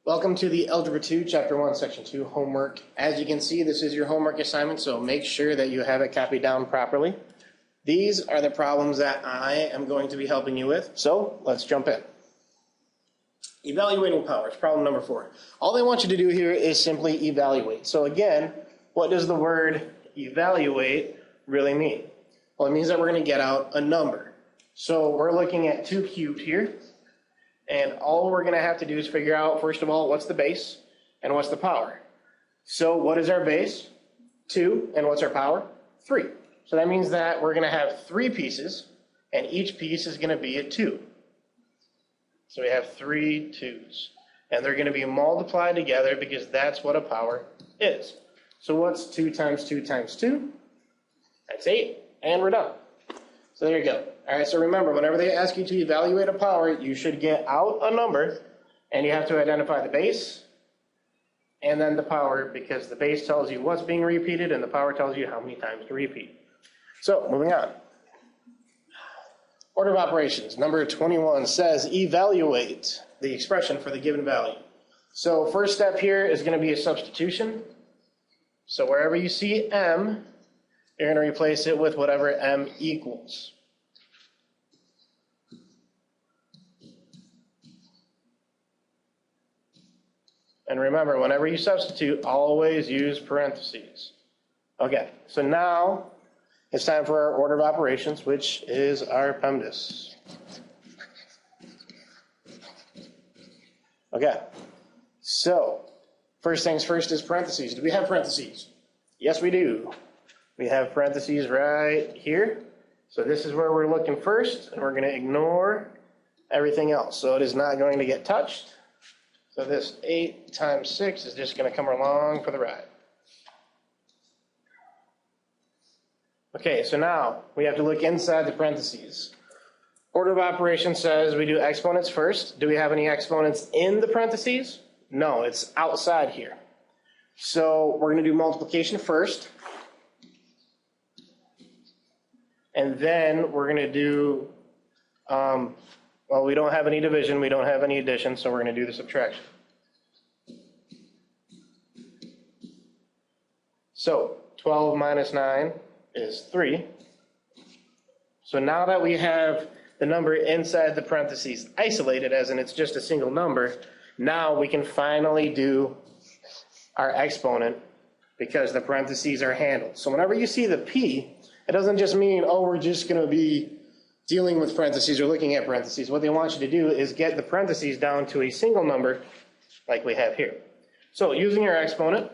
Welcome to the Algebra 2, Chapter 1, Section 2 homework. As you can see, this is your homework assignment, so make sure that you have it copied down properly. These are the problems that I am going to be helping you with, so let's jump in. Evaluating powers, problem number 4. All they want you to do here is simply evaluate. So again, what does the word evaluate really mean? Well, it means that we're going to get out a number. So we're looking at 2 cubed here. And all we're going to have to do is figure out, first of all, what's the base and what's the power. So what is our base? 2. And what's our power? 3. So that means that we're going to have 3 pieces, and each piece is going to be a 2. So we have 3 2's. And they're going to be multiplied together because that's what a power is. So what's 2 times 2 times 2? That's 8. And we're done. So there you go. All right, so remember, whenever they ask you to evaluate a power, you should get out a number, and you have to identify the base and then the power, because the base tells you what's being repeated and the power tells you how many times to repeat. So moving on. Order of operations, number 21 says evaluate the expression for the given value. So first step here is going to be a substitution. So wherever you see m, you're going to replace it with whatever m equals. And remember, whenever you substitute, always use parentheses. Okay, so now it's time for our order of operations, which is our PEMDAS. Okay, so first things first is parentheses. Do we have parentheses? Yes, we do. We have parentheses right here. So this is where we're looking first, and we're going to ignore everything else. So it is not going to get touched. So this 8 times 6 is just going to come along for the ride. Okay, so now we have to look inside the parentheses. Order of operations says we do exponents first. Do we have any exponents in the parentheses? No, it's outside here. So we're going to do multiplication first. And then we're going to do, well, we don't have any division, we don't have any addition, so we're going to do the subtraction. So 12 minus 9 is 3. So now that we have the number inside the parentheses isolated, as in it's just a single number, now we can finally do our exponent because the parentheses are handled. So whenever you see the P, it doesn't just mean, oh, we're just going to be dealing with parentheses or looking at parentheses. What they want you to do is get the parentheses down to a single number like we have here. So using our exponent,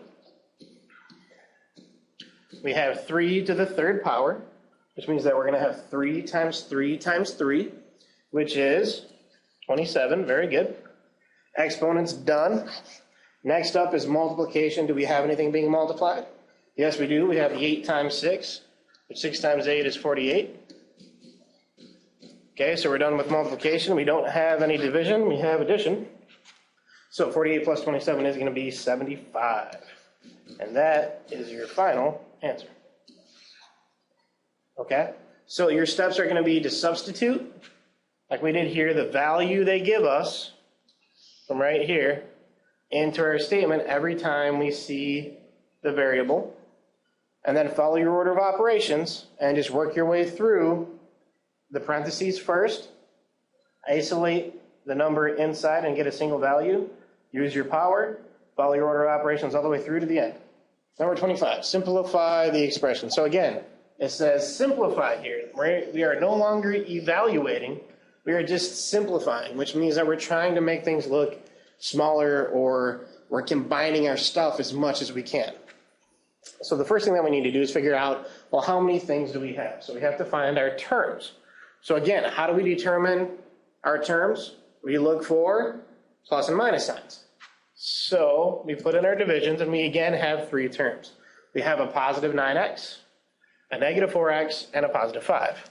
we have 3 to the 3rd power, which means that we're going to have 3 times 3 times 3, which is 27. Very good. Exponent's done. Next up is multiplication. Do we have anything being multiplied? Yes, we do. We have 8 times 6, which 6 times 8 is 48. Okay, so we're done with multiplication. We don't have any division. We have addition. So 48 plus 27 is going to be 75. And that is your final answer. Okay, so your steps are going to be to substitute, like we did here, the value they give us from right here into our statement every time we see the variable. And then follow your order of operations and just work your way through the parentheses first, isolate the number inside and get a single value, use your power, follow your order of operations all the way through to the end. Number 25, simplify the expression. So again, it says simplify here. We are no longer evaluating, we are just simplifying, which means that we're trying to make things look smaller, or we're combining our stuff as much as we can. So the first thing that we need to do is figure out, well, how many things do we have? So we have to find our terms. So again, how do we determine our terms? We look for plus and minus signs. So we put in our divisions, and we again have 3 terms. We have a positive 9x, a negative 4x, and a positive 5.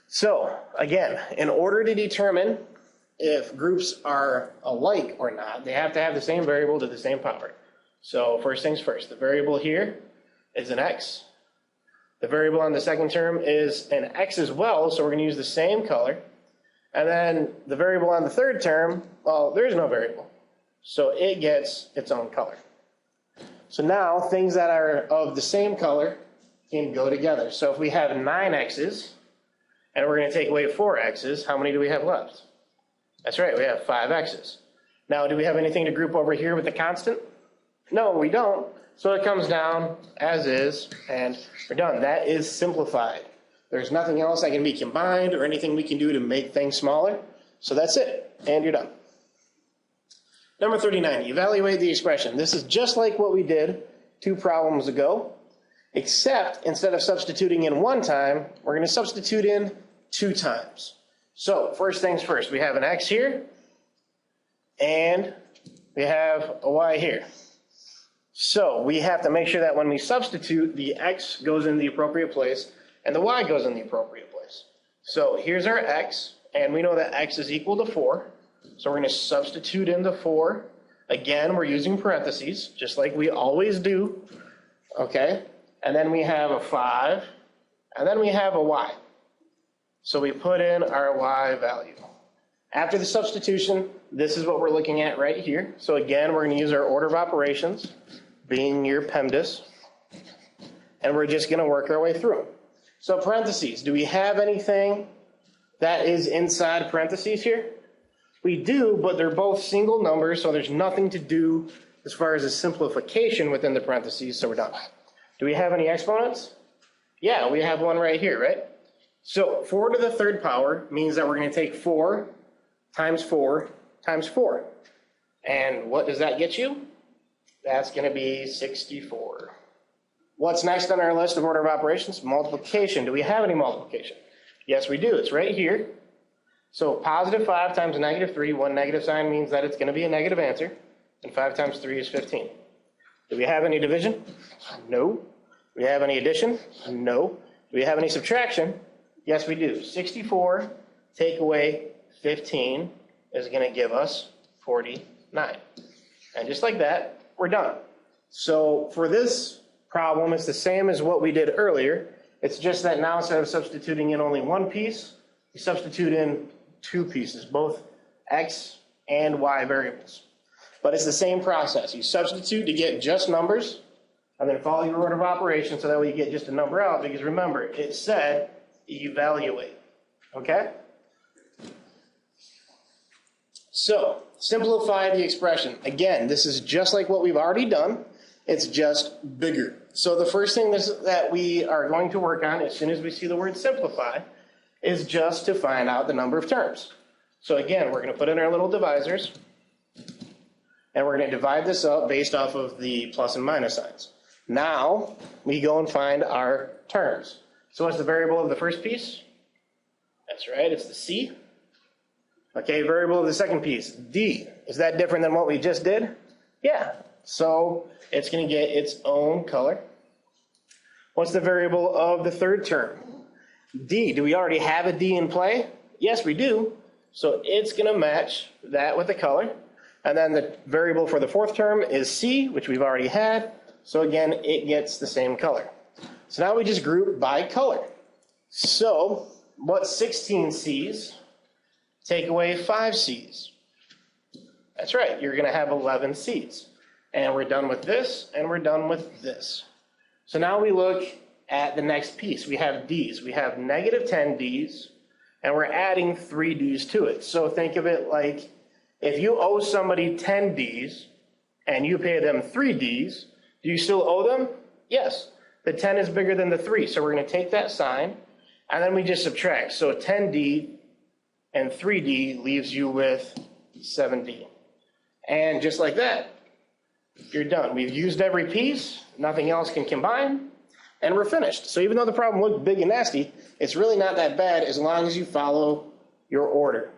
So again, in order to determine if groups are alike or not, they have to have the same variable to the same power. So first things first, the variable here is an x. The variable on the second term is an x as well, so we're going to use the same color. And then the variable on the third term, well, there's no variable. So it gets its own color. So now things that are of the same color can go together. So if we have 9 x's and we're going to take away 4 x's, how many do we have left? That's right, we have 5 x's. Now, do we have anything to group over here with the constant? No, we don't. So it comes down as is, and we're done. That is simplified. There's nothing else that can be combined or anything we can do to make things smaller. So that's it, and you're done. Number 39, evaluate the expression. This is just like what we did 2 problems ago, except instead of substituting in 1 time, we're going to substitute in 2 times. So first things first, we have an x here, and we have a y here. So we have to make sure that when we substitute, the x goes in the appropriate place and the y goes in the appropriate place. So here's our x, and we know that x is equal to 4. So we're going to substitute in the 4. Again, we're using parentheses, just like we always do. Okay? And then we have a 5, and then we have a y. So we put in our y value. After the substitution, this is what we're looking at right here. So again, we're going to use our order of operations, being your PEMDAS, and we're just going to work our way through. So parentheses, do we have anything that is inside parentheses here? We do, but they're both single numbers, so there's nothing to do as far as a simplification within the parentheses, so we're done. Do we have any exponents? Yeah, we have one right here, right? So 4 to the 3rd power means that we're going to take 4 times 4 times 4. And what does that get you? That's going to be 64. What's next on our list of order of operations? Multiplication. Do we have any multiplication? Yes, we do. It's right here. So positive 5 times negative 3, one negative sign means that it's going to be a negative answer. And 5 times 3 is 15. Do we have any division? No. Do we have any addition? No. Do we have any subtraction? Yes, we do. 64 take away 15 is going to give us 49. And just like that, we're done. So for this problem, it's the same as what we did earlier. It's just that now instead of substituting in only 1 piece, we substitute in 2 pieces, both x and y variables. But it's the same process. You substitute to get just numbers, and then follow your order of operations so that way you get just a number out, because remember, it said evaluate. Okay? So, simplify the expression. Again, this is just like what we've already done. It's just bigger. So the first thing that we are going to work on as soon as we see the word simplify is just to find out the number of terms. So again, we're going to put in our little divisors, and we're going to divide this up based off of the plus and minus signs. Now, we go and find our terms. So what's the variable of the first piece? That's right, it's the c. Okay, variable of the second piece, d. Is that different than what we just did? Yeah. So it's going to get its own color. What's the variable of the third term? D. Do we already have a D in play? Yes, we do. So it's going to match that with the color. And then the variable for the fourth term is C, which we've already had. So again, it gets the same color. So now we just group by color. So what's 16 C's? Take away 5 C's. That's right, you're going to have 11 C's. And we're done with this, and we're done with this. So now we look at the next piece. We have D's. We have negative 10 D's, and we're adding 3 D's to it. So think of it like if you owe somebody 10 D's and you pay them 3 D's, do you still owe them? Yes. The 10 is bigger than the 3, so we're going to take that sign, and then we just subtract. So 10D and 3D leaves you with 7D. And just like that, you're done. We've used every piece, nothing else can combine, and we're finished. So even though the problem looked big and nasty, it's really not that bad as long as you follow your order.